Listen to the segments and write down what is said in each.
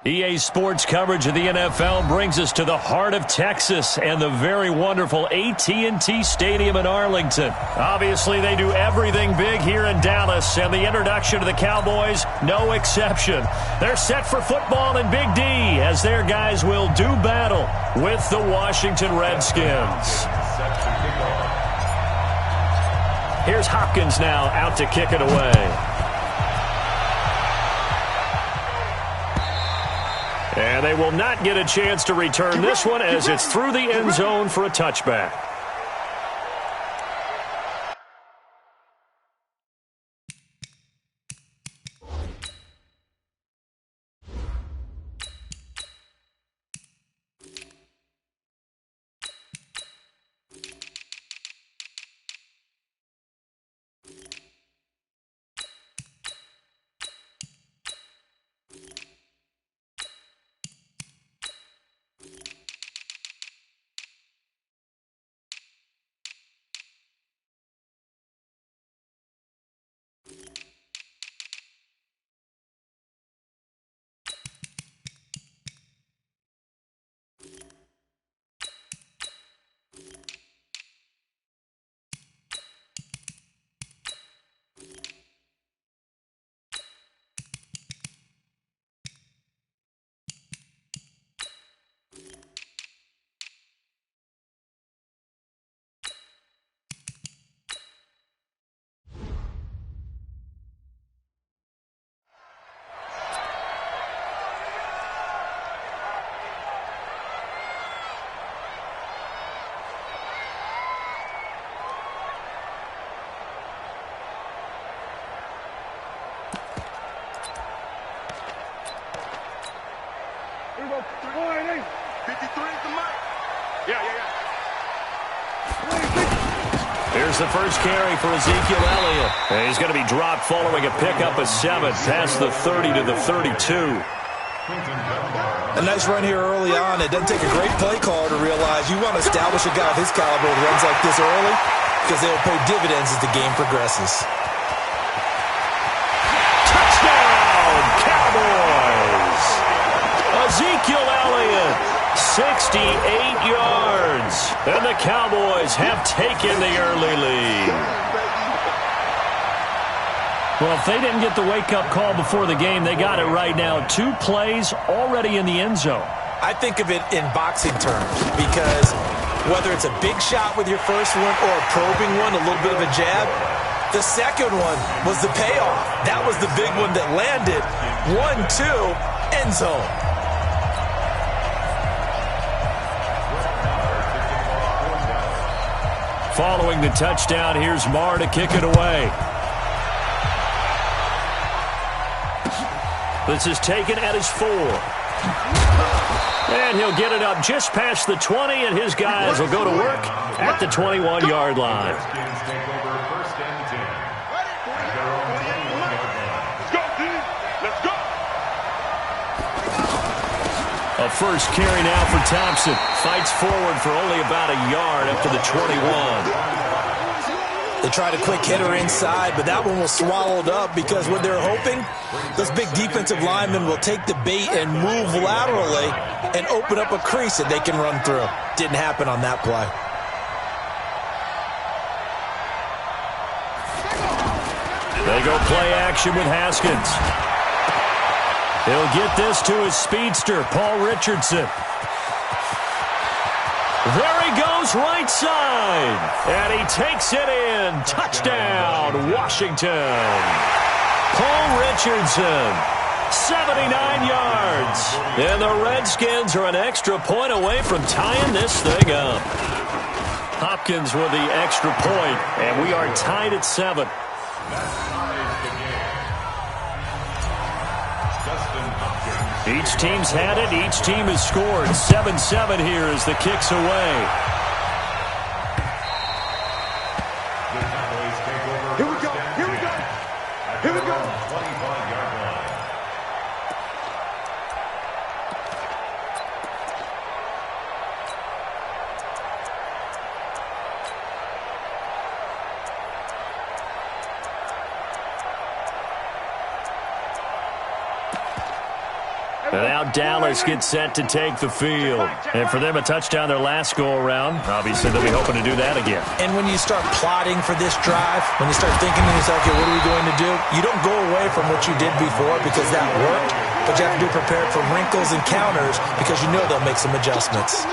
EA Sports coverage of the NFL brings us to the heart of Texas and the very wonderful AT&T Stadium in Arlington. Obviously, they do everything big here in Dallas, and the introduction to the Cowboys, no exception. They're set for football in Big D as their guys will do battle with the Washington Redskins. Here's Hopkins now out to kick it away. And they will not get a chance to return this one as it's through the end zone for a touchback. Here's the first carry for Ezekiel Elliott. And he's going to be dropped following a pickup of 7 past the 30 to the 32. A nice run here early on. It doesn't take a great play caller to realize you want to establish a guy of his caliber with runs like this early because they'll pay dividends as the game progresses. Touchdown, Cowboys! Ezekiel Elliott, 68 yards. And the Cowboys have taken the early lead. Well, if they didn't get the wake-up call before the game, they got it right now. 2 plays already in the end zone. I think of it in boxing terms because whether it's a big shot with your first one or a probing one, a little bit of a jab, the second one was the payoff. That was the big one that landed. 1-2, end zone. Following the touchdown, here's Marr to kick it away. This is taken at his 4. And he'll get it up just past the 20, and his guys will go to work at the 21-yard line. A first carry now for Thompson. Fights forward for only about a yard up to the 21. They tried a quick hitter inside, but that one was swallowed up because what they're hoping, those big defensive linemen will take the bait and move laterally and open up a crease that they can run through. Didn't happen on that play. They go play action with Haskins. He'll get this to his speedster, Paul Richardson. There he goes, right side. And he takes it in. Touchdown, Washington. Paul Richardson, 79 yards. And the Redskins are an extra point away from tying this thing up. Hopkins with the extra point, and we are tied at 7. Each team's had it. Each team has scored. 7-7 here as the kick's away. Here we go. Here we go. Here we go. 25-yard line. And now Dallas gets set to take the field. And for them, a touchdown their last go-around. Obviously, they'll be hoping to do that again. And when you start plotting for this drive, when you start thinking to yourself, okay, what are we going to do? You don't go away from what you did before because that worked, but you have to be prepared for wrinkles and counters because you know they'll make some adjustments.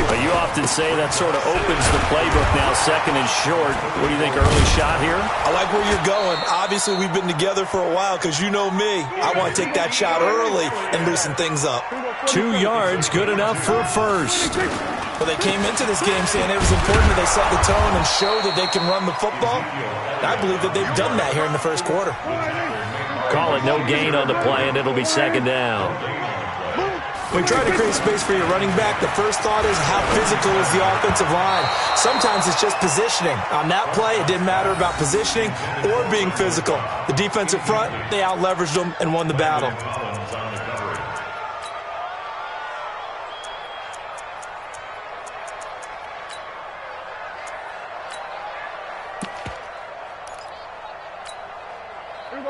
But you often say that sort of opens the playbook now, second and short. What do you think, early shot here? I like where you're going. Obviously, we've been together for a while because you know me. I want to take that shot early and loosen things up. 2 yards, good enough for a first. Well, they came into this game saying it was important that they set the tone and show that they can run the football. I believe that they've done that here in the first quarter. Call it no gain on the play, and it'll be second down. When you try to create space for your running back, the first thought is how physical is the offensive line. Sometimes it's just positioning. On that play, it didn't matter about positioning or being physical. The defensive front, they out-leveraged them and won the battle.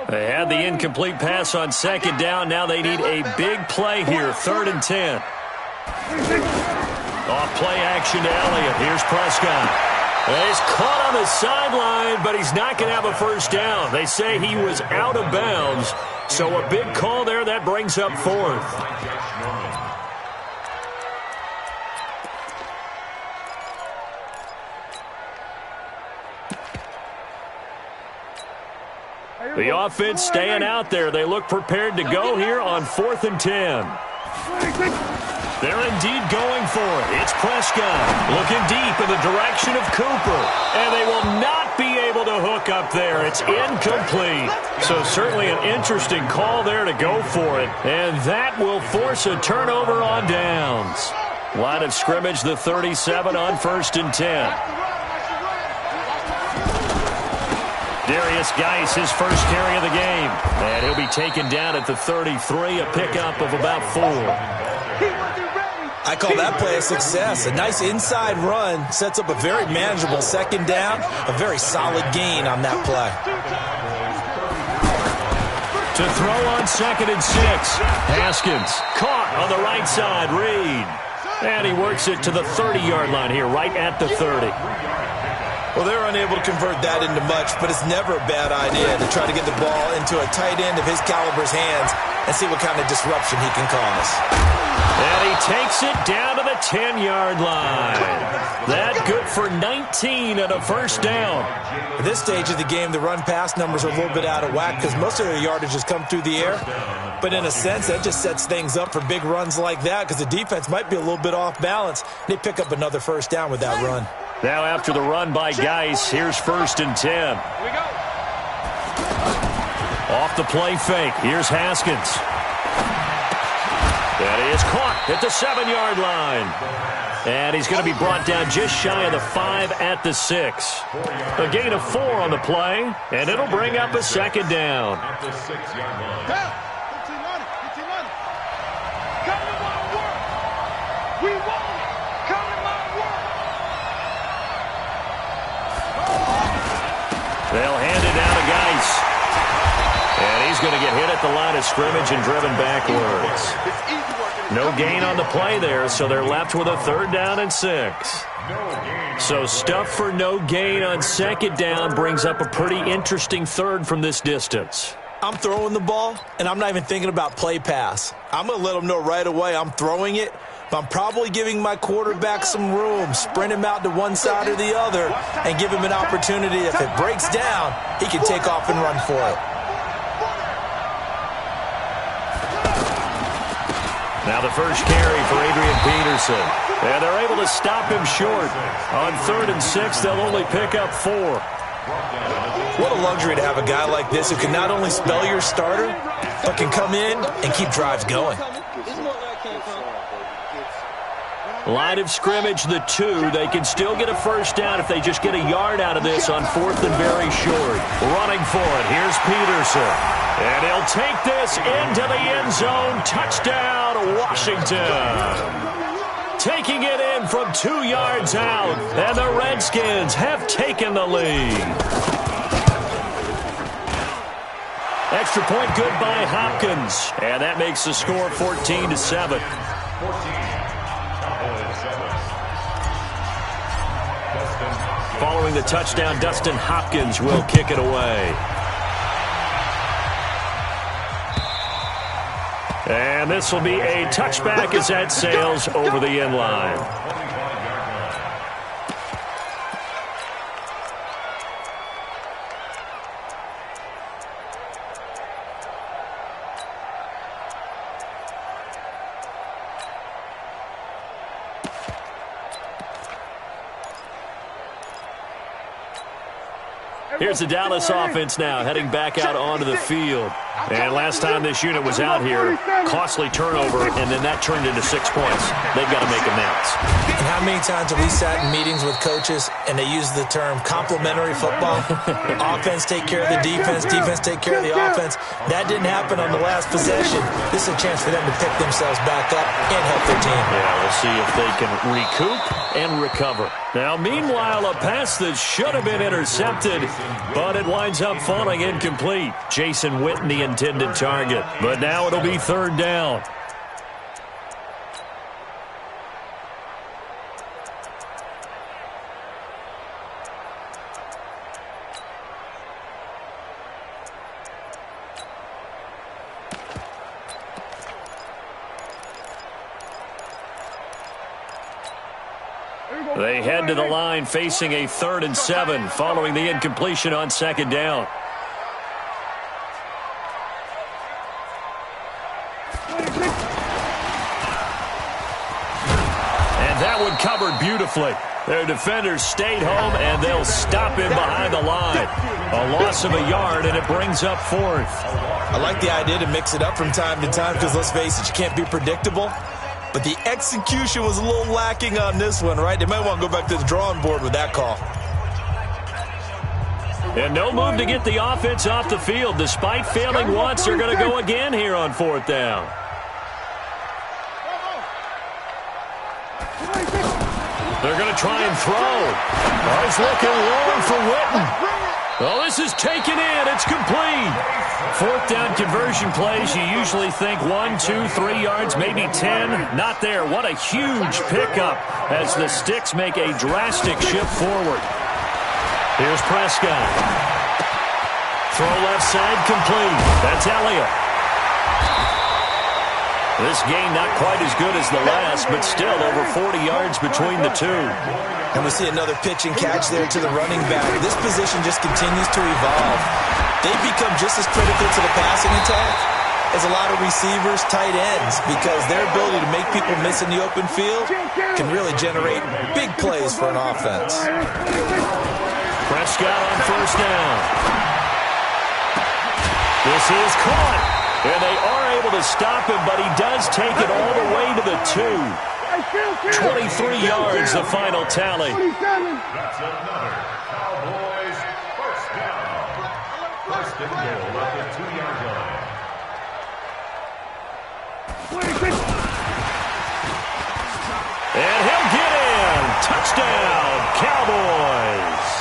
They had the incomplete pass on second down. Now they need a big play here, 3rd and 10. Off play action to Elliott. Here's Prescott. He's caught on the sideline, but he's not going to have a first down. They say he was out of bounds, so a big call there. That brings up 4th. The offense staying out there. They look prepared to go here on 4th and 10. They're indeed going for it. It's Prescott looking deep in the direction of Cooper. And they will not be able to hook up there. It's incomplete. So certainly an interesting call there to go for it. And that will force a turnover on downs. Line of scrimmage, the 37 on 1st and 10. Darius Geis, his first carry of the game. And he'll be taken down at the 33, a pickup of about 4. I call that play a success. A nice inside run sets up a very manageable second down, a very solid gain on that play. To throw on 2nd and 6. Haskins caught on the right side. Reed. And he works it to the 30-yard line here, right at the 30. Well, they're unable to convert that into much, but it's never a bad idea to try to get the ball into a tight end of his caliber's hands and see what kind of disruption he can cause. And he takes it down to the 10-yard line. That good for 19 and a first down. At this stage of the game, the run-pass numbers are a little bit out of whack because most of their yardage has come through the air. But in a sense, that just sets things up for big runs like that because the defense might be a little bit off balance. They pick up another first down with that run. Now after the run by Geis, here's 1st and 10. Here we go. Off the play fake. Here's Haskins. That is caught at the 7-yard line. And he's going to be brought down just shy of the 5 at the 6. A gain of 4 on the play, and it'll bring up a second down. At the 6-yard line. Come to my work. We want it. Come to my work. They'll hand it down to Geis. And he's going to get hit at the line of scrimmage and driven backwards. No gain on the play there, so they're left with a 3rd down and 6. So stuff for no gain on 2nd down brings up a pretty interesting 3rd from this distance. I'm throwing the ball, and I'm not even thinking about play pass. I'm going to let them know right away I'm throwing it, but I'm probably giving my quarterback some room, sprint him out to one side or the other, and give him an opportunity. If it breaks down, he can take off and run for it. Now the first carry for Adrian Peterson. And they're able to stop him short. On 3rd and 6, they'll only pick up 4. What a luxury to have a guy like this who can not only spell your starter, but can come in and keep drives going. Line of scrimmage, the 2. They can still get a first down if they just get a yard out of this on 4th and very short. Running for it, here's Peterson. And he'll take this into the end zone. Touchdown, Washington. Taking it in from 2 yards out. And the Redskins have taken the lead. extra point good by Hopkins. And that makes the score 14-7. Following the touchdown, Dustin Hopkins will kick it away. And this will be a touchback as that sails over the end line. Here's the Dallas offense now, heading back out onto the field. And last time this unit was out here, costly turnover, and then that turned into 6 points. They've got to make amends. And how many times have we sat in meetings with coaches and they use the term complementary football? Offense take care of the defense, defense take care of the offense. That didn't happen on the last possession. This is a chance for them to pick themselves back up and help their team. Yeah, we'll see if they can recoup and recover. Now, meanwhile, a pass that should have been intercepted, but it winds up falling incomplete. Jason Witten, the intended target. But now it'll be third down. They head to the line facing a 3rd and 7 following the incompletion on second down. And that one covered beautifully. Their defenders stayed home, and they'll stop him behind the line. A loss of a yard, and it brings up 4th. I like the idea to mix it up from time to time because, let's face it, you can't be predictable. But the execution was a little lacking on this one, right? They might want to go back to the drawing board with that call. And no move to get the offense off the field. Despite failing once, they're going to go again here on 4th down. They're going to try and throw. Oh, he's looking long for Witten. Oh, this is taken in. It's complete. 4th down conversion plays, you usually think 1, 2, 3 yards, maybe 10. Not there. What a huge pickup as the Sticks make a drastic shift forward. Here's Prescott. Throw left side complete. That's Elliott. This game not quite as good as the last, but still over 40 yards between the two. And we see another pitch and catch there to the running back. This position just continues to evolve. They become just as critical to the passing attack as a lot of receivers, tight ends, because their ability to make people miss in the open field can really generate big plays for an offense. Prescott on 1st down. This is caught. And they are able to stop him, but he does take it all the way to the 2. 23 yards, the final tally. That's another Cowboys first down. First and goal at the 2-yard line. And he'll get in. Touchdown, Cowboys.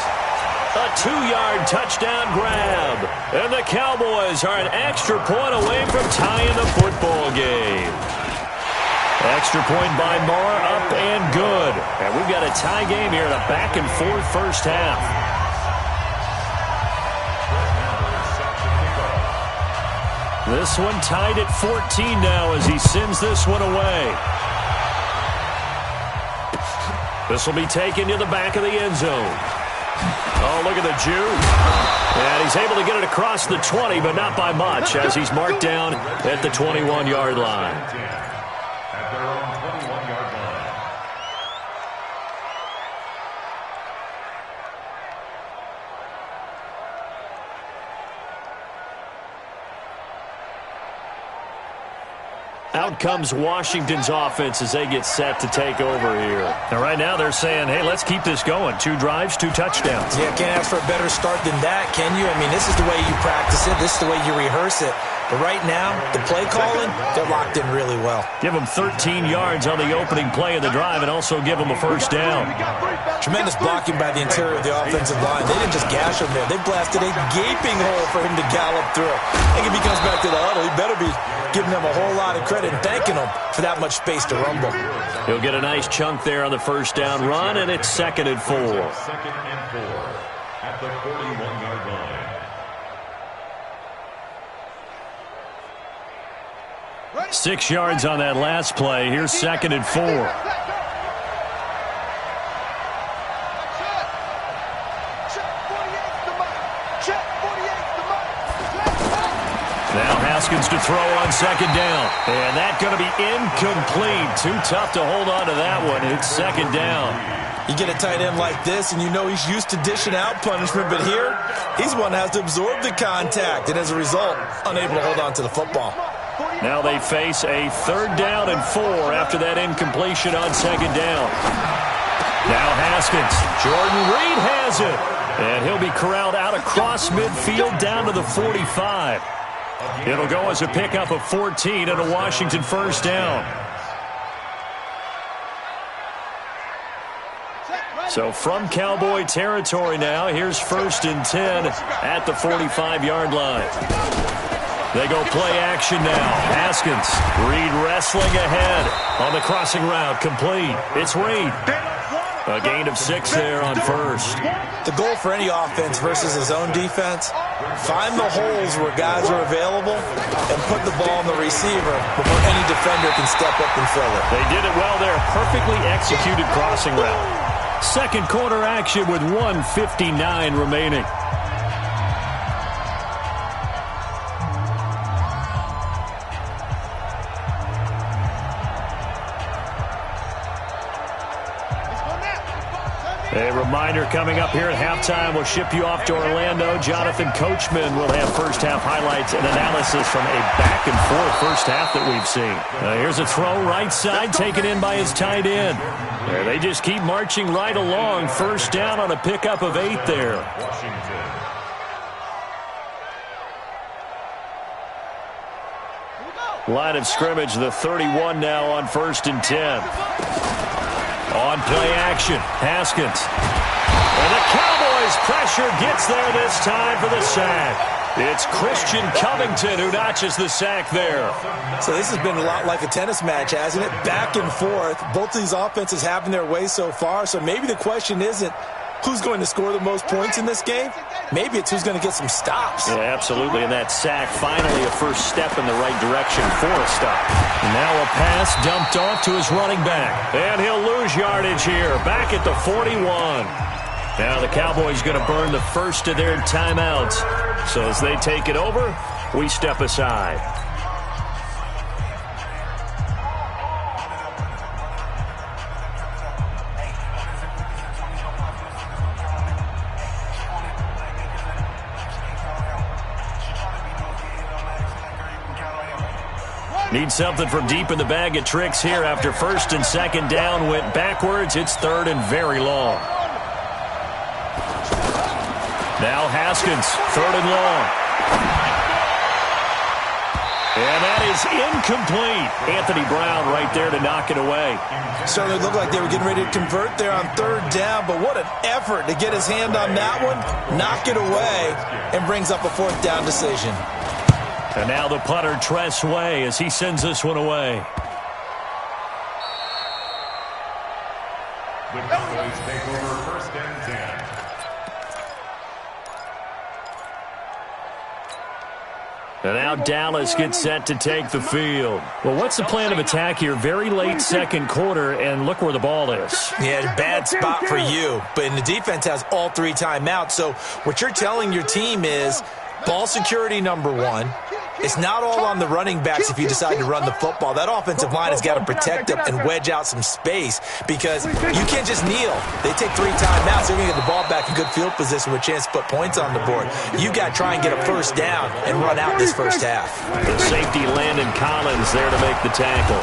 A 2-yard touchdown grab. And the Cowboys are an extra point away from tying the football game. Extra point by Moore, up and good. And we've got a tie game here in a back-and-forth first half. This one tied at 14 now as he sends this one away. This will be taken to the back of the end zone. Oh, look at the Jew. And he's able to get it across the 20, but not by much, as he's marked down at the 21-yard line. At their own 21-yard line. Out comes Washington's offense as they get set to take over here. And right now they're saying, hey, let's keep this going. 2 drives, 2 touchdowns. Yeah, can't ask for a better start than that, can you? I mean, this is the way you practice it. This is the way you rehearse it. But right now, the play calling, they're locked in really well. Give them 13 yards on the opening play of the drive and also give them a first down. Tremendous blocking by the interior of the offensive line. They didn't just gash him there. They blasted a gaping hole for him to gallop through. I think if he comes back to the huddle, he better be giving them a whole lot of credit and thanking them for that much space to rumble. He'll get a nice chunk there on the first down run, and it's 2nd and 4. 2nd and 4 at the 41-yard line. 6 yards on that last play. Here's 2nd and 4. Now Haskins to throw on 2nd down. And that's going to be incomplete. Too tough to hold on to that one. It's 2nd down. You get a tight end like this, and you know he's used to dishing out punishment, but here, he's one that has to absorb the contact, and as a result, unable to hold on to the football. Now they face a 3rd down and 4 after that incompletion on 2nd down. Now Haskins. Jordan Reed has it. And he'll be corralled out across midfield down to the 45. It'll go as a pickup of 14 and a Washington first down. So from Cowboy territory now, here's 1st and 10 at the 45-yard line. They go play action now. Haskins. Reed wrestling ahead on the crossing route. Complete. It's Reed. A gain of 6 there on 1st. The goal for any offense versus his own defense, find the holes where guys are available and put the ball on the receiver before any defender can step up and fill it. They did it well there. Perfectly executed crossing route. 2nd quarter action with 1:59 remaining. A reminder coming up here at halftime, we'll ship you off to Orlando. Jonathan Coachman will have first-half highlights and analysis from a back-and-forth first half that we've seen. Here's a throw right side taken in by his tight end. They just keep marching right along. First down on a pickup of 8 there. Line of scrimmage, the 31 now on 1st and 10. On play action, Haskins. And the Cowboys pressure gets there this time for the sack. It's Christian Covington who notches the sack there. So this has been a lot like a tennis match, hasn't it? Back and forth. Both of these offenses having their way so far. So maybe the question isn't who's going to score the most points in this game. Maybe it's who's going to get some stops. Yeah, absolutely. And that sack, finally a first step in the right direction for a stop. And now a pass dumped off to his running back. And he'll lose yardage here. Back at the 41. Now the Cowboys going to burn the first of their timeouts. So as they take it over, we step aside. Need something from deep in the bag of tricks here after 1st and 2nd down went backwards. It's 3rd and very long. Now Haskins, 3rd and long. And that is incomplete. Anthony Brown right there to knock it away. Certainly looked like they were getting ready to convert there on 3rd down, but what an effort to get his hand on that one, knock it away, and brings up a 4th down decision. And now the punter, Tress Way, as he sends this one away. The Cowboys take over 1st and 10. And now Dallas gets set to take the field. Well, what's the plan of attack here? Very late 2nd quarter, and look where the ball is. Yeah, bad spot for you. But the defense has all 3 timeouts. So what you're telling your team is ball security #1. It's not all on the running backs if you decide to run the football. That offensive line has got to protect them and wedge out some space because you can't just kneel. They take 3 timeouts. They're going to get the ball back in good field position with a chance to put points on the board. You've got to try and get a first down and run out this first half. The safety, Landon Collins, there to make the tackle.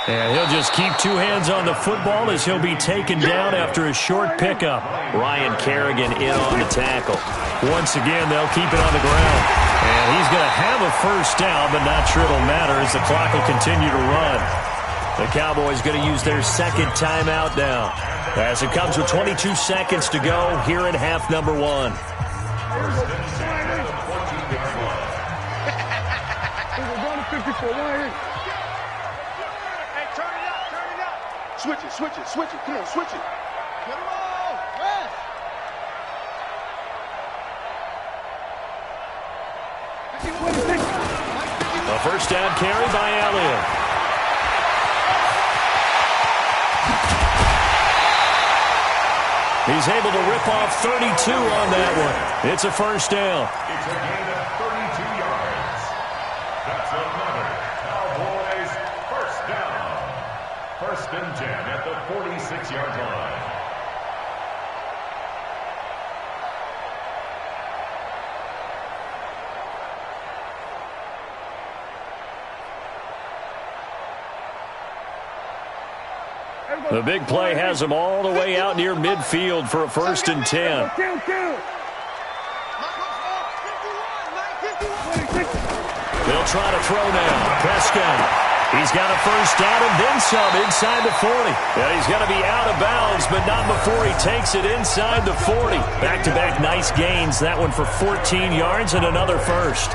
And he'll just keep two hands on the football as he'll be taken down after a short pickup. Ryan Kerrigan in on the tackle. Once again, they'll keep it on the ground. And he's going to have a first down, but not sure it'll matter as the clock will continue to run. The Cowboys going to use their second timeout now, as it comes with 22 seconds to go here in half number one. Switch it. Come on, switch it. Get him all. Rest. A first down carry by Elliott. He's able to rip off 32 on that one. It's a first down. It's a gain of 32 yards. That's another Cowboys first down. First and 10 at the 46-yard line. The big play has them all the way out near midfield for a first and 10. They'll try to throw now. Prescott. He's got a first down and then some inside the 40. Yeah, he's got to be out of bounds, but not before he takes it inside the 40. Back-to-back nice gains. That one for 14 yards and another first.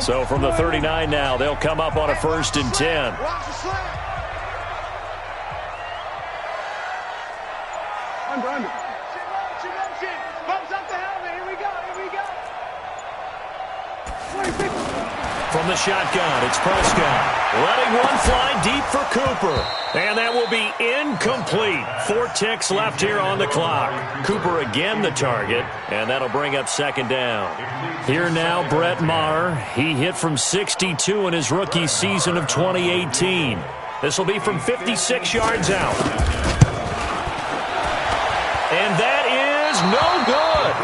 So from the 39 now, they'll come up on a first and 10. Under. From the shotgun, it's Prescott. Letting one fly deep for Cooper. And that will be incomplete. 4 ticks left here on the clock. Cooper again the target, and that'll bring up second down. Here now, Brett Maher. He hit from 62 in his rookie season of 2018. This will be from 56 yards out. And that is no good.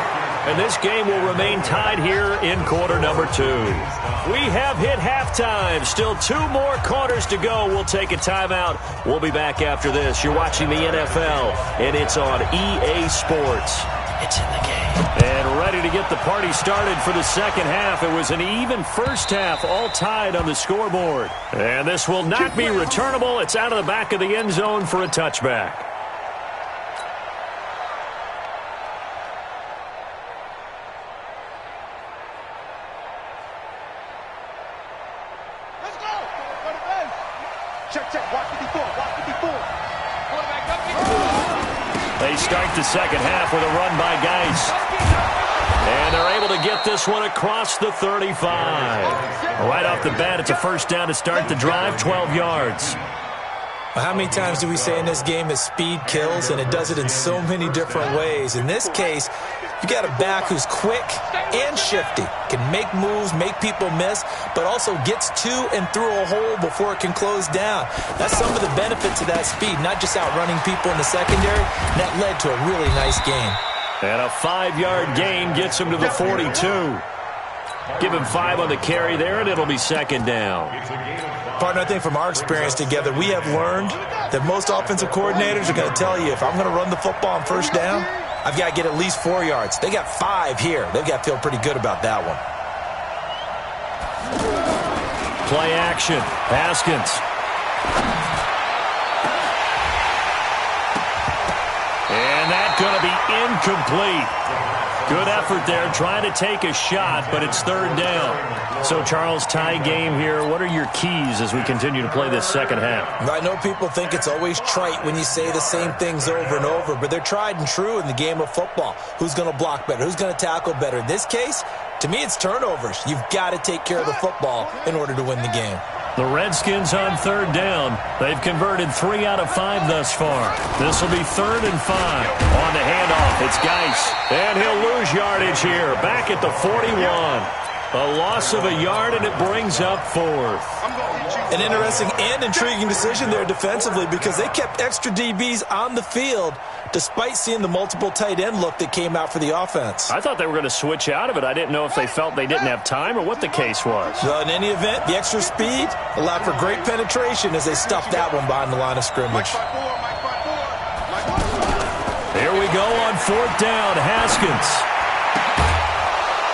And this game will remain tied here in quarter number 2. We have hit halftime. Still 2 more quarters to go. We'll take a timeout. We'll be back after this. You're watching the NFL, and it's on EA Sports. It's in the game. And ready to get the party started for the second half. It was an even first half, all tied on the scoreboard. And this will not be returnable. It's out of the back of the end zone for a touchback. They start the second half with a run by Geis. And they're able to get this one across the 35. Right off the bat, it's a first down to start the drive, 12 yards. Well, how many times do we say in this game that speed kills, and it does it in so many different ways? In this case, you got a back who's quick and shifty, can make moves, make people miss, but also gets to and through a hole before it can close down. That's some of the benefits of that speed, not just outrunning people in the secondary. That led to a really nice gain. And a 5-yard gain gets him to the 42. Give him 5 on the carry there, and it'll be second down. Partner, I think from our experience together, we have learned that most offensive coordinators are going to tell you, if I'm going to run the football on first down, I've got to get at least 4 yards. They got 5 here. They've got to feel pretty good about that one. Play action. Haskins. And that's going to be incomplete. Good effort there, trying to take a shot, but it's third down. So, Charles, tie game here. What are your keys as we continue to play this second half? I know people think it's always trite when you say the same things over and over, but they're tried and true in the game of football. Who's going to block better? Who's going to tackle better? In this case, to me, it's turnovers. You've got to take care of the football in order to win the game. The Redskins on third down. They've converted 3 out of 5 thus far. This will be 3rd and 5. On the handoff, it's Geis. And he'll lose yardage here. Back at the 41. A loss of a yard, and it brings up fourth. An interesting and intriguing decision there defensively because they kept extra DBs on the field despite seeing the multiple tight end look that came out for the offense. I thought they were going to switch out of it. I didn't know if they felt they didn't have time or what the case was. Well, in any event, the extra speed allowed for great penetration as they stuffed that one behind the line of scrimmage. Here we go on fourth down. Haskins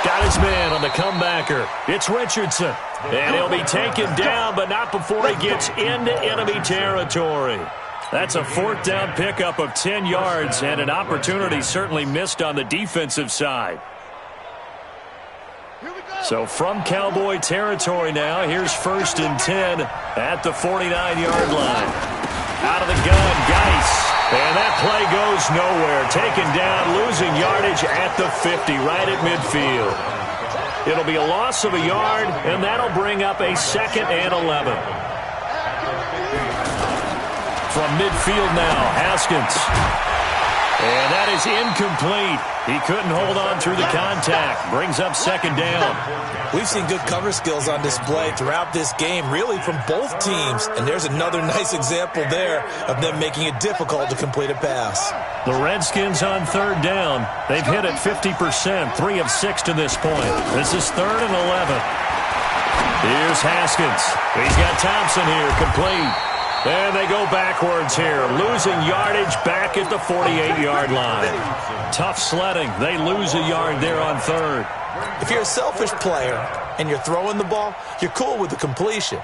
got his man on the comebacker. It's Richardson. And he'll be taken down, but not before he gets into enemy territory. That's a fourth down pickup of 10 yards and an opportunity certainly missed on the defensive side. So from Cowboy territory now, here's 1st and 10 at the 49-yard line. Out of the gun, Geis. And that play goes nowhere. Taken down, losing yardage at the 50, right at midfield. It'll be a loss of a yard, and that'll bring up a 2nd and 11. From midfield now, Haskins. And that is incomplete. He couldn't hold on through the contact. Brings up 2nd down. We've seen good cover skills on display throughout this game, really from both teams. And there's another nice example there of them making it difficult to complete a pass. The Redskins on 3rd down. They've hit it 50%, 3 of 6 to this point. This is 3rd and 11. Here's Haskins. He's got Thompson here, complete. And they go backwards here, losing yardage back at the 48-yard line. Tough sledding. They lose a yard there on 3rd. If you're a selfish player and you're throwing the ball, you're cool with the completion.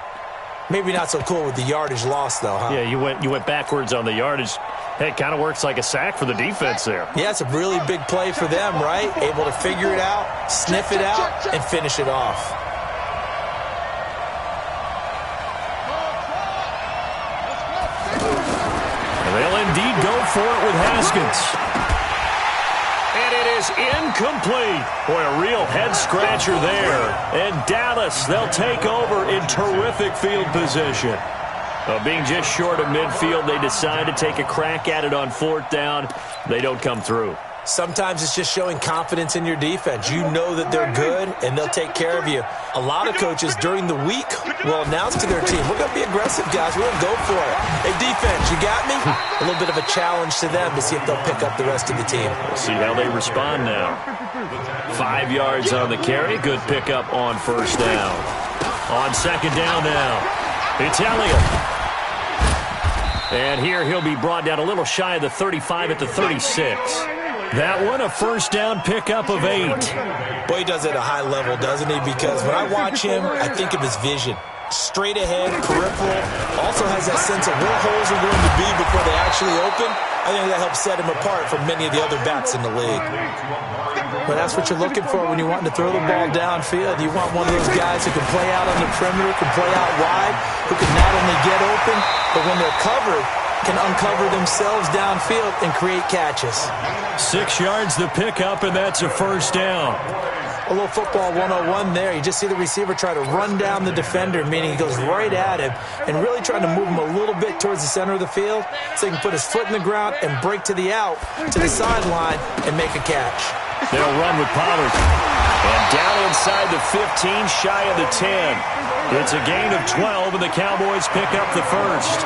Maybe not so cool with the yardage loss, though, huh? Yeah, you went backwards on the yardage. Hey, it kind of works like a sack for the defense there. Yeah, it's a really big play for them, right? Able to figure it out, sniff it out, and finish it off. They'll indeed go for it with Haskins. And it is incomplete. Boy, a real head-scratcher there. And Dallas, they'll take over in terrific field position. Being just short of midfield, they decide to take a crack at it on 4th down. They don't come through. Sometimes it's just showing confidence in your defense. You know that they're good, and they'll take care of you. A lot of coaches during the week will announce to their team, we're going to be aggressive, guys. We're going to go for it. Hey, defense, you got me? A little bit of a challenge to them to see if they'll pick up the rest of the team. We'll see how they respond now. 5 yards on the carry. Good pickup on 1st down. On 2nd down now, it's Elliott. And here he'll be brought down a little shy of the 35 at the 36. That one, a 1st down pickup of 8. Boy, he does it at a high level, doesn't he? Because when I watch him, I think of his vision. Straight ahead, peripheral. Also has that sense of where holes are going to be before they actually open. I think that helps set him apart from many of the other backs in the league. But that's what you're looking for when you're wanting to throw the ball downfield. You want one of those guys who can play out on the perimeter, can play out wide, who can not only get open, but when they're covered, can uncover themselves downfield and create catches. 6 yards the pickup, and that's a 1st down. A little football 101 there. You just see the receiver try to run down the defender, meaning he goes right at him and really trying to move him a little bit towards the center of the field so he can put his foot in the ground and break to the out, to the sideline, and make a catch. They'll run with Pollard. And down inside the 15, shy of the 10. It's a gain of 12, and the Cowboys pick up the 1st.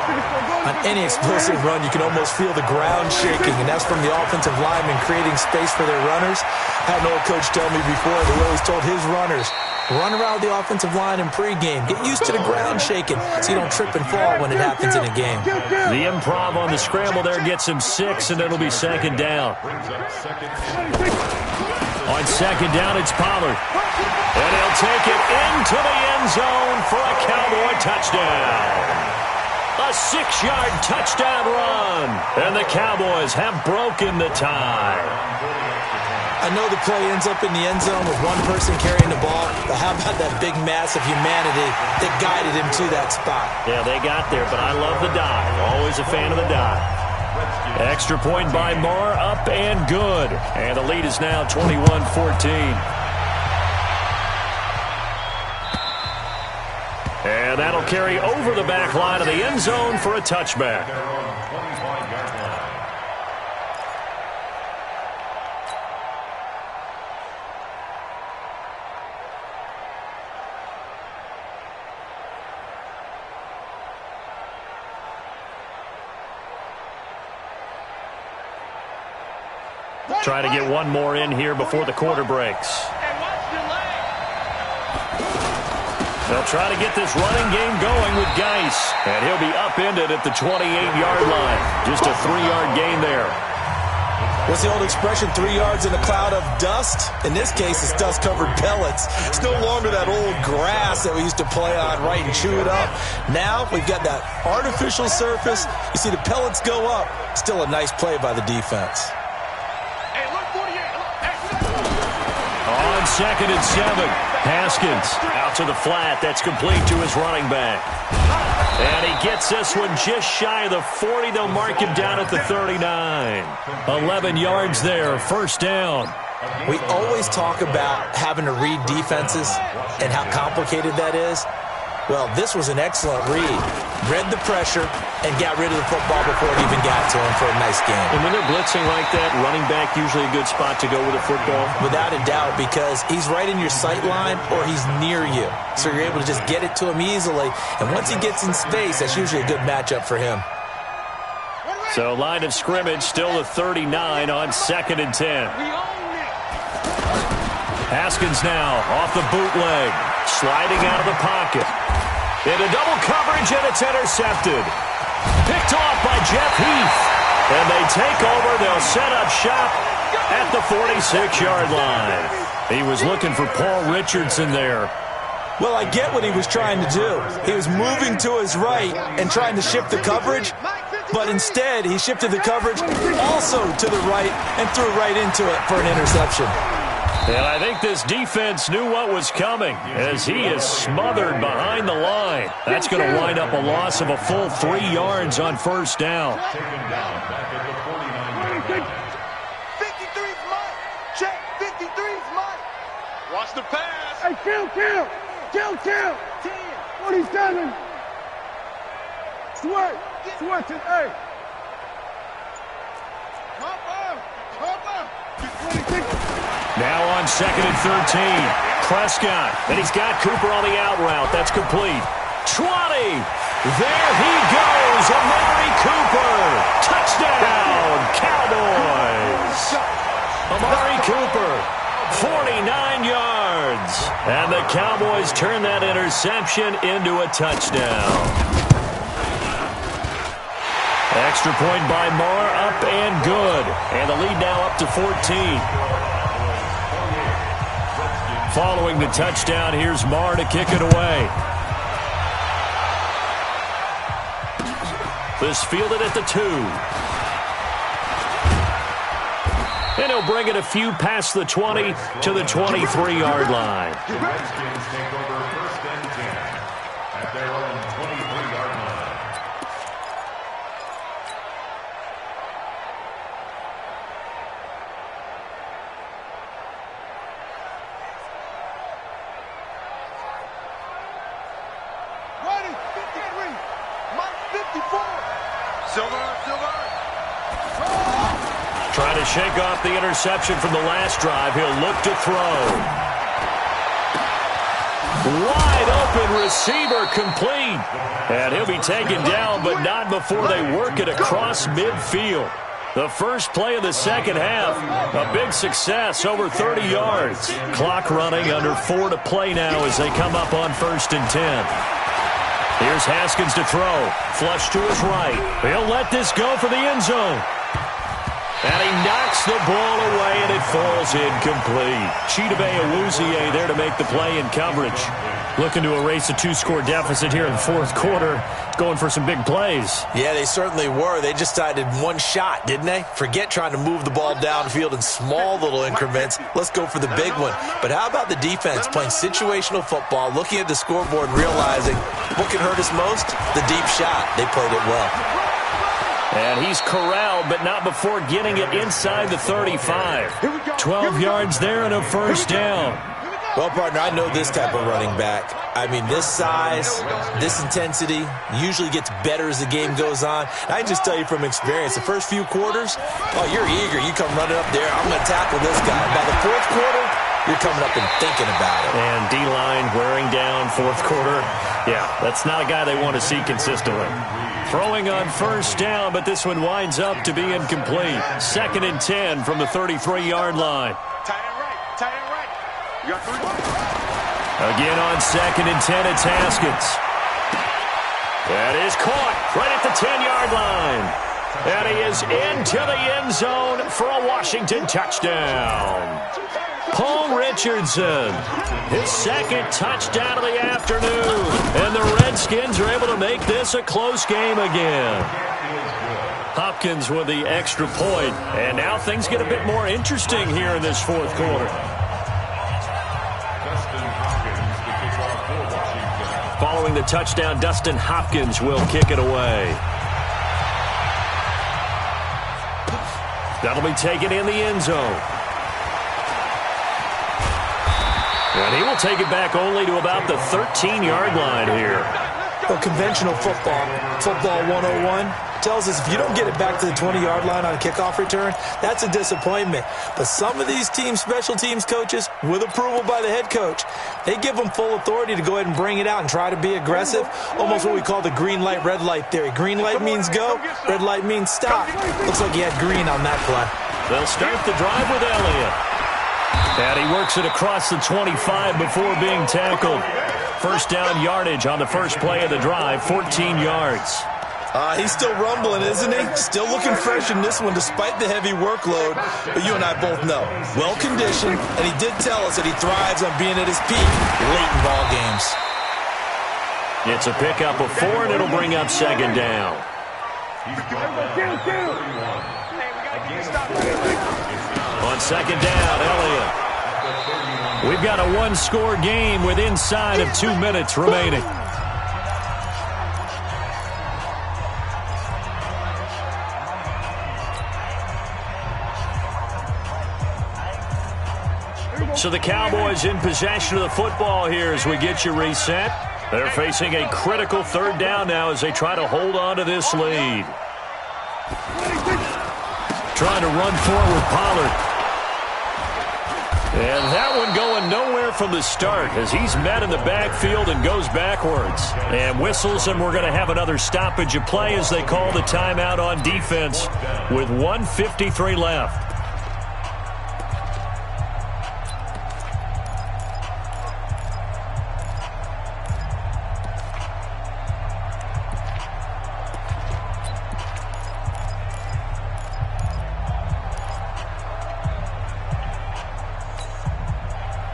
On any explosive run, you can almost feel the ground shaking, and that's from the offensive linemen creating space for their runners. I had an old coach tell me before that he always told his runners, run around the offensive line in pregame. Get used to the ground shaking so you don't trip and fall when it happens in a game. The improv on the scramble there gets him 6, and it'll be 2nd down. On 2nd down, it's Pollard. And he'll take it into the end zone for a Cowboy touchdown. A 6-yard touchdown run. And the Cowboys have broken the tie. I know the play ends up in the end zone with one person carrying the ball, but how about that big mass of humanity that guided him to that spot? Yeah, they got there, but I love the dive. Always a fan of the dive. Extra point by Marr, up and good. And the lead is now 21-14. And that'll carry over the back line of the end zone for a touchback. Try to get one more in here before the quarter breaks. They'll try to get this running game going with Geis. And he'll be upended at the 28-yard line. Just a 3-yard gain there. What's the old expression, 3 yards in a cloud of dust? In this case, it's dust-covered pellets. It's no longer that old grass that we used to play on, right, and chew it up. Now we've got that artificial surface. You see the pellets go up. Still a nice play by the defense. On 2nd and 7, Haskins out to the flat. That's complete to his running back. And he gets this one just shy of the 40. They'll mark him down at the 39. 11 yards there, first down. We always talk about having to read defenses and how complicated that is. Well, this was an excellent read. Read the pressure and got rid of the football before it even got to him for a nice game. And when they're blitzing like that, running back usually a good spot to go with a football? Without a doubt, because he's right in your sight line or he's near you. So you're able to just get it to him easily. And once he gets in space, that's usually a good matchup for him. So line of scrimmage still the 39 on 2nd and 10. Haskins now off the bootleg, sliding out of the pocket. Into double coverage, and it's intercepted. Picked off by Jeff Heath. And they take over. They'll set up shop at the 46-yard line. He was looking for Paul Richardson there. Well, I get what he was trying to do. He was moving to his right and trying to shift the coverage. But instead, he shifted the coverage also to the right and threw right into it for an interception. And I think this defense knew what was coming as he is smothered behind the line. That's going to wind up a loss of a full 3 yards on first down. Taken down back at the 49. 53's Mike. Check. 53's Mike. Watch the pass. Hey, kill. 10. 47. Switch it. Hey. Now on 2nd and 13, Prescott, and he's got Cooper on the out route. That's complete. 20. There he goes, Amari Cooper. Touchdown, Cowboys. Amari Cooper, 49 yards. And the Cowboys turn that interception into a touchdown. Extra point by Marr, up and good. And the lead now up to 14. Following the touchdown, here's Marr to kick it away. This fielded at the 2. And he'll bring it a few past the 20 to the 23-yard line. The Redskins take over 1st and 10 at their own 23-yard line. Ready. 53. Mike 54. Silver. Trying to shake off the interception from the last drive. He'll look to throw. Wide open receiver complete. And he'll be taken down, but not before they work it across midfield. The first play of the second half, a big success, over 30 yards. Clock running, under 4 to play now as they come up on 1st and 10. Here's Haskins to throw. Flush to his right. He'll let this go for the end zone. And he knocks the ball away, and it falls incomplete. Chidobe Awuzie there to make the play in coverage. Looking to erase a 2-score deficit here in the fourth quarter. Going for some big plays. Yeah, they certainly were. They just decided one shot, didn't they? Forget trying to move the ball downfield in small little increments. Let's go for the big one. But how about the defense playing situational football, looking at the scoreboard and realizing what can hurt us most? The deep shot. They played it well. And he's corralled, but not before getting it inside the 35. 12 yards there and a first down. Well, partner, I know this type of running back. I mean, this size, this intensity usually gets better as the game goes on. I can just tell you from experience, the first few quarters, oh, you're eager. You come running up there, I'm going to tackle this guy. By the fourth quarter, you're coming up and thinking about it. And D-line wearing down fourth quarter. Yeah, that's not a guy they want to see consistently. Throwing on first down, but this one winds up to be incomplete. 2nd and 10 from the 33-yard line. Tight end right. You got 3 balls. Again on 2nd and 10, it's Haskins. That is caught right at the 10-yard line. And he is into the end zone for a Washington touchdown. Paul Richardson, his 2nd touchdown of the afternoon. And the Redskins are able to make this a close game again. Hopkins with the extra point. And now things get a bit more interesting here in this fourth quarter. Following the touchdown, Dustin Hopkins will kick it away. That'll be taken in the end zone. And he will take it back only to about the 13-yard line here. Well, conventional football 101, tells us if you don't get it back to the 20-yard line on a kickoff return, that's a disappointment. But some of these special teams coaches, with approval by the head coach, they give them full authority to go ahead and bring it out and try to be aggressive, almost what we call the green light, red light theory. Green light means go, red light means stop. Looks like he had green on that play. They'll start the drive with Elliott. And he works it across the 25 before being tackled. First down yardage on the first play of the drive, 14 yards. He's still rumbling, isn't he? Still looking fresh in this one despite the heavy workload. But you and I both know, well-conditioned, and he did tell us that he thrives on being at his peak late in ball games. It's a pickup of 4, and it'll bring up 2nd down. On 2nd down, Elliott. We've got a one-score game with inside of 2 minutes remaining. So the Cowboys in possession of the football here as we get you reset. They're facing a critical 3rd down now as they try to hold on to this lead. Trying to run forward, Pollard. And that one going nowhere from the start as he's met in the backfield and goes backwards. And whistles, and we're going to have another stoppage of play as they call the timeout on defense with 1:53 left.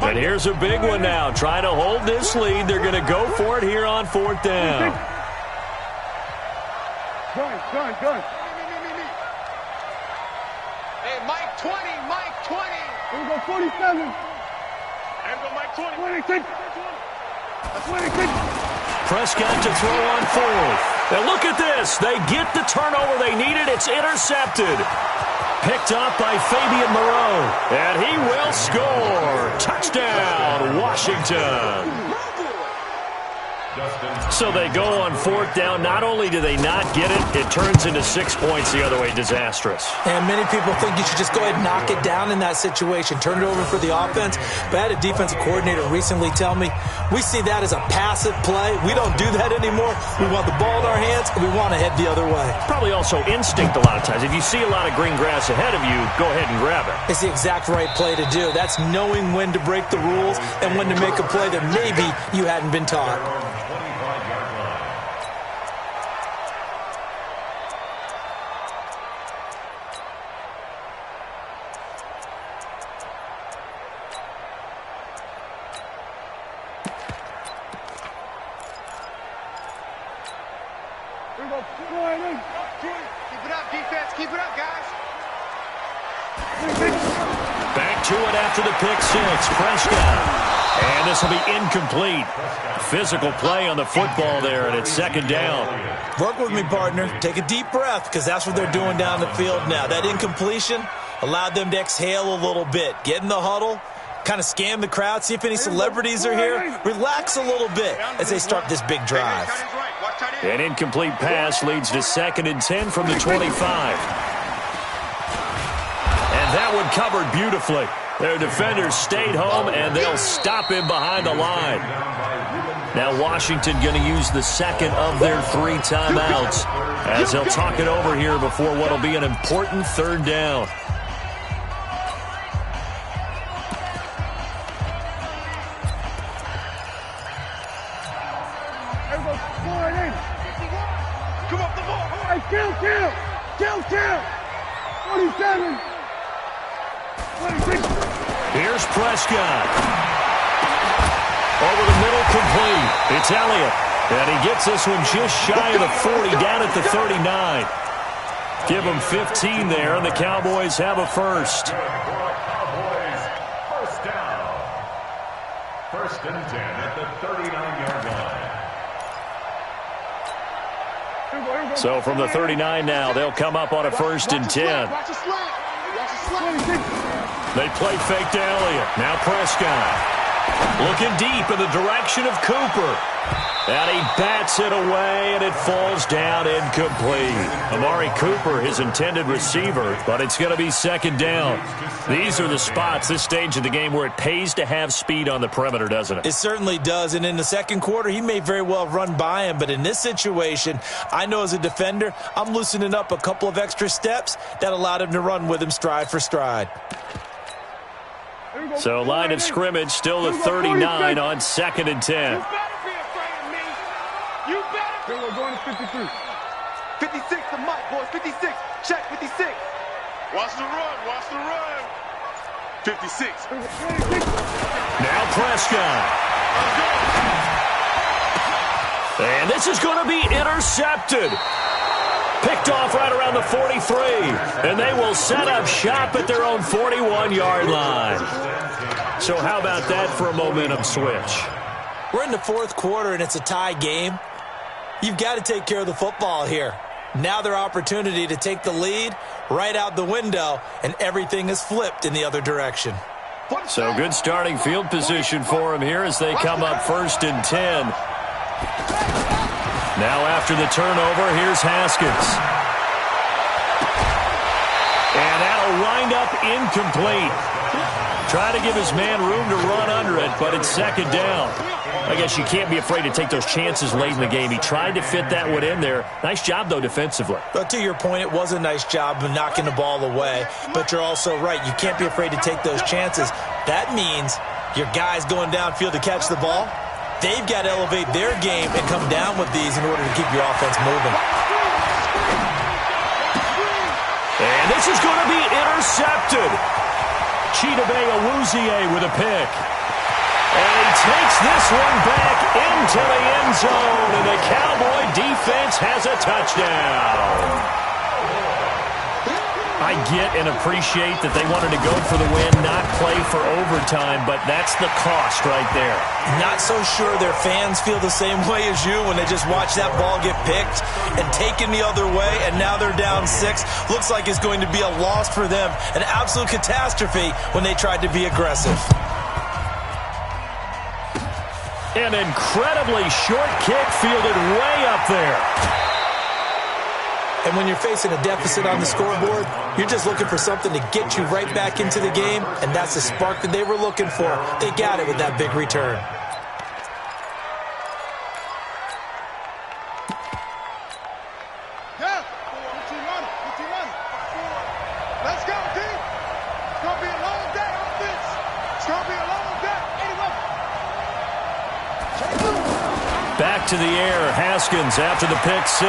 And here's a big one now. Trying to hold this lead. They're going to go for it here on 4th down. Gun. Hey, Mike 20. Here we go, 47. Here we go, Mike 20. 26. That's 26. Prescott to throw on 4th. And look at this. They get the turnover they needed. It's intercepted. Picked up by Fabian Moreau. And he will score. Touchdown, Washington. So they go on 4th down. Not only do they not get it, it turns into 6 points the other way. Disastrous. And many people think you should just go ahead and knock it down in that situation. Turn it over for the offense. But I had a defensive coordinator recently tell me, we see that as a passive play. We don't do that anymore. We want the ball in our hands, and we want to head the other way. Probably also instinct a lot of times. If you see a lot of green grass ahead of you, go ahead and grab it. It's the exact right play to do. That's knowing when to break the rules and when to make a play that maybe you hadn't been taught. Keep it up, defense. Keep it up, guys. Back to it after the pick 6. Prescott. And this will be incomplete. Physical play on the football there, and it's 2nd down. Work with me, partner. Take a deep breath, because that's what they're doing down the field now. That incompletion allowed them to exhale a little bit. Get in the huddle, kind of scan the crowd, see if any celebrities are here. Relax a little bit as they start this big drive. An incomplete pass leads to 2nd and 10 from the 25. And that one covered beautifully. Their defenders stayed home, and they'll stop him behind the line. Now Washington going to use the second of their 3 timeouts as they'll talk it over here before what will be an important third down. Come up the ball. Hey, kill. 47. 26. Here's Prescott. Over the middle, complete. It's Elliott. And he gets this one just shy of the 40, down at the 39. Give him 15 there, and the Cowboys have a first. Cowboys, first down. First and 10 at the 39-yard line. So from the 39 now, they'll come up on a first and 10. They play fake to Elliott. Now Prescott. Looking deep in the direction of Cooper. And he bats it away, and it falls down incomplete. Amari Cooper, his intended receiver, but it's going to be second down. These are the spots, this stage of the game, where it pays to have speed on the perimeter, doesn't it? It certainly does, and in the second quarter, he may very well run by him, but in this situation, I know as a defender, I'm loosening up a couple of extra steps that allowed him to run with him stride for stride. So line of scrimmage still the 39 on second and 10. You better. We're going to 53. 56 to Mike, boys. 56. Check 56. Watch the run. 56. Now Prescott. And this is going to be intercepted. Picked off right around the 43. And they will set up shop at their own 41-yard line. So how about that for a momentum switch? We're in the fourth quarter, and it's a tie game. You've got to take care of the football here. Now their opportunity to take the lead right out the window, and everything is flipped in the other direction. So good starting field position for them here as they come up first and 10. Now after the turnover, here's Haskins. And that'll wind up incomplete. Try to give his man room to run under it, but it's second down. I guess you can't be afraid to take those chances late in the game. He tried to fit that one in there. Nice job, though, defensively. But to your point, it was a nice job of knocking the ball away. But you're also right. You can't be afraid to take those chances. That means your guys going downfield to catch the ball, they've got to elevate their game and come down with these in order to keep your offense moving. And this is going to be intercepted. Chidobe Awuzie with a pick. And he takes this one back into the end zone, and the Cowboy defense has a touchdown. I get and appreciate that they wanted to go for the win, not play for overtime, but that's the cost right there. Not so sure their fans feel the same way as you when they just watch that ball get picked and taken the other way, and now they're down 6. Looks like it's going to be a loss for them, an absolute catastrophe when they tried to be aggressive. An incredibly short kick fielded way up there. And when you're facing a deficit on the scoreboard, you're just looking for something to get you right back into the game, and that's the spark that they were looking for. They got it with that big return. Yeah. Let's go, team. It's going to be a long day on this. It's going to be a long day. Back to the air, Haskins after the pick 6.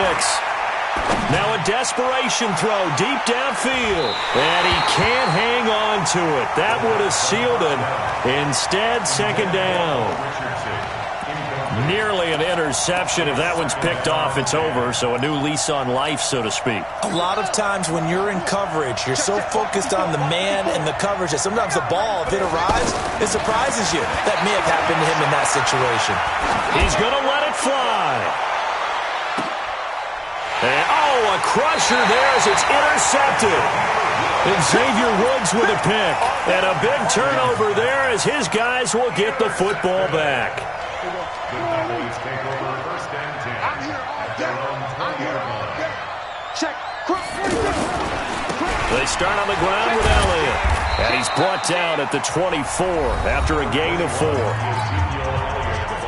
Now a desperation throw deep downfield. And he can't hang on to it. That would have sealed him. Instead, second down. Nearly an interception. If that one's picked off, it's over. So a new lease on life, so to speak. A lot of times when you're in coverage, you're so focused on the man and the coverage that sometimes the ball, if it arrives, it surprises you. That may have happened to him in that situation. He's going to let it fly. And, a crusher there as it's intercepted. And Xavier Woods with a pick. And a big turnover there as his guys will get the football back. They start on the ground with Elliott. And he's brought down at the 24 after a gain of 4.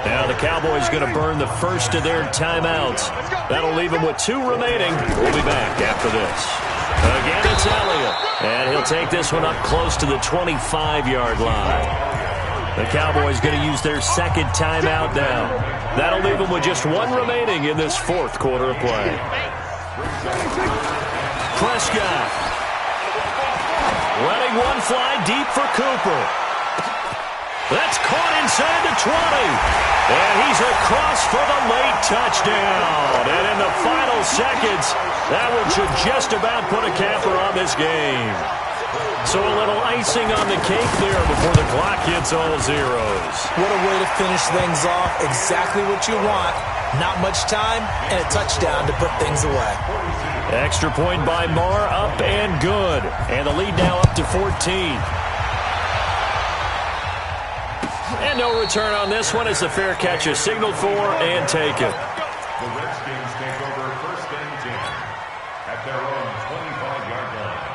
Now the Cowboys going to burn the first of their timeouts. That'll leave them with 2 remaining. We'll be back after this. Again, it's Elliott. And he'll take this one up close to the 25-yard line. The Cowboys going to use their second timeout now. That'll leave them with just 1 remaining in this 4th quarter of play. Prescott. Letting one fly deep for Cooper. That's caught inside the 20. And he's across for the late touchdown. And in the final seconds, that one should just about put a capper on this game. So a little icing on the cake there before the clock hits all zeros. What a way to finish things off. Exactly what you want. Not much time and a touchdown to put things away. Extra point by Marr, up and good. And the lead now up to 14. And no return on this one as the fair catch is signaled for and taken. The Redskins take over 1st and 10 at their own 25-yard line.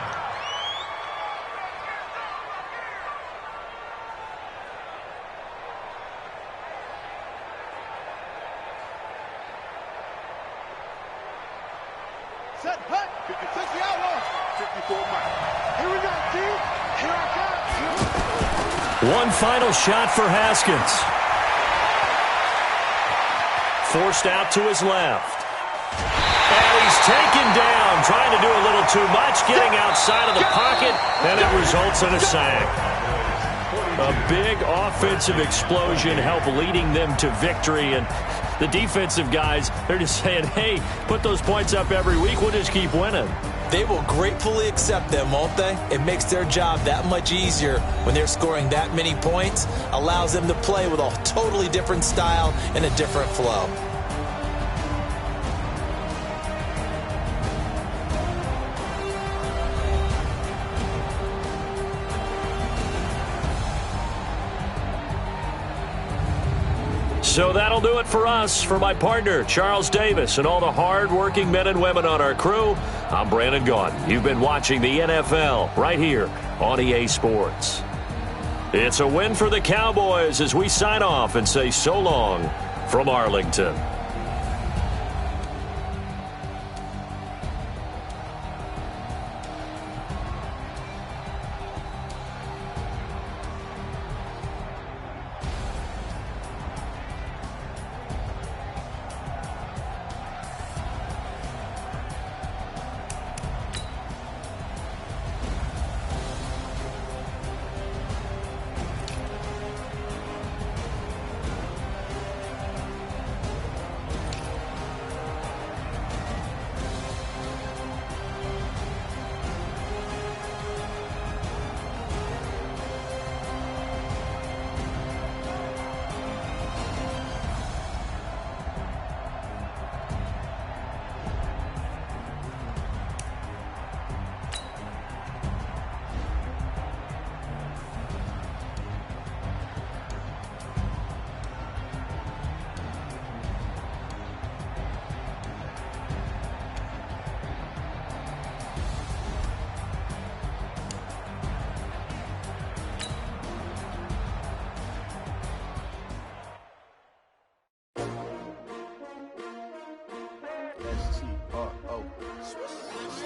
Set, hut, 56 the outlaw. 54 Mike. Here we go, team. Here I come. One final shot for Haskins. Forced out to his left. And he's taken down, trying to do a little too much, getting outside of the pocket, and it results in a sack. A big offensive explosion helped leading them to victory, and the defensive guys, they're just saying, hey, put those points up every week, we'll just keep winning. They will gratefully accept them, won't they? It makes their job that much easier when they're scoring that many points. Allows them to play with a totally different style and a different flow. So that'll do it for us. For my partner, Charles Davis, and all the hard-working men and women on our crew, I'm Brandon Gaudin. You've been watching the NFL right here on EA Sports. It's a win for the Cowboys as we sign off and say so long from Arlington.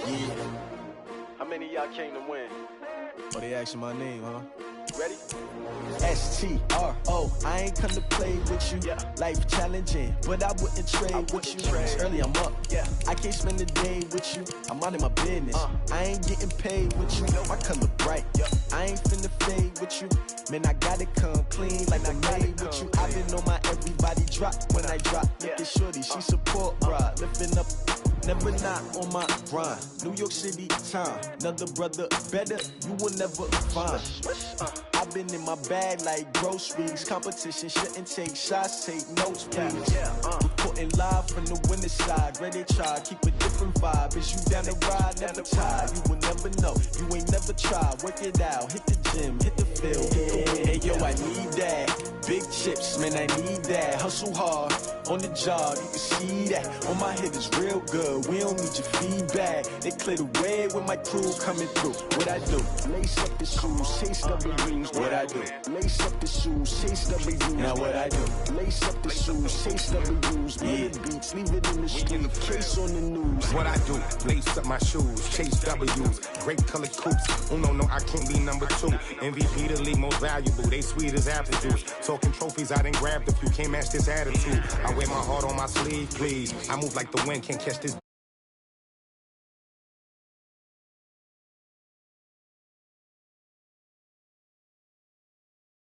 Yeah. How many of y'all came to win? Oh, they asking my name, huh? Ready? S-T-R-O, I ain't come to play with you. Yeah. Life challenging, but I wouldn't trade with you. It's early, I'm up. Yeah. I can't spend the day with you. I'm out of my business. I ain't getting paid with you. My color bright. Yeah. I ain't finna fade with you. Man, I gotta come clean like I made with you. I've been on my everybody drop when I drop. Look at shorty, she support ride. Lifting up, never not on my grind. New York City time, another brother better, you will never find. I've been in my bag like groceries. Competition shouldn't take shots, take notes, please. Reporting live from the winning side. Ready to try, keep a different vibe. Is you down the ride, never tired. You will never know, you ain't never tried. Work it out, hit the gym, hit the field. Hey yo, I need that. Big chips, man, I need that. Hustle hard, on the job, you can see that. On my head is real good, we don't need your feedback. They clear the way with my crew coming through. What I do? Lace up the shoes, chase W's. What I do? Lace up the shoes, chase W's. Now what I do? Lace up the shoes, chase W's. Yeah. Beats, leave it in the street, case on the news. What I do? Lace up my shoes, chase W's. Great colored coops. Uno, no, I can't be number 2. MVP, the league most valuable. They sweet as apple juice. Talking trophies, I didn't grab the few. Can't match this attitude. I wear my heart on my sleeve, please. I move like the wind, can't catch this.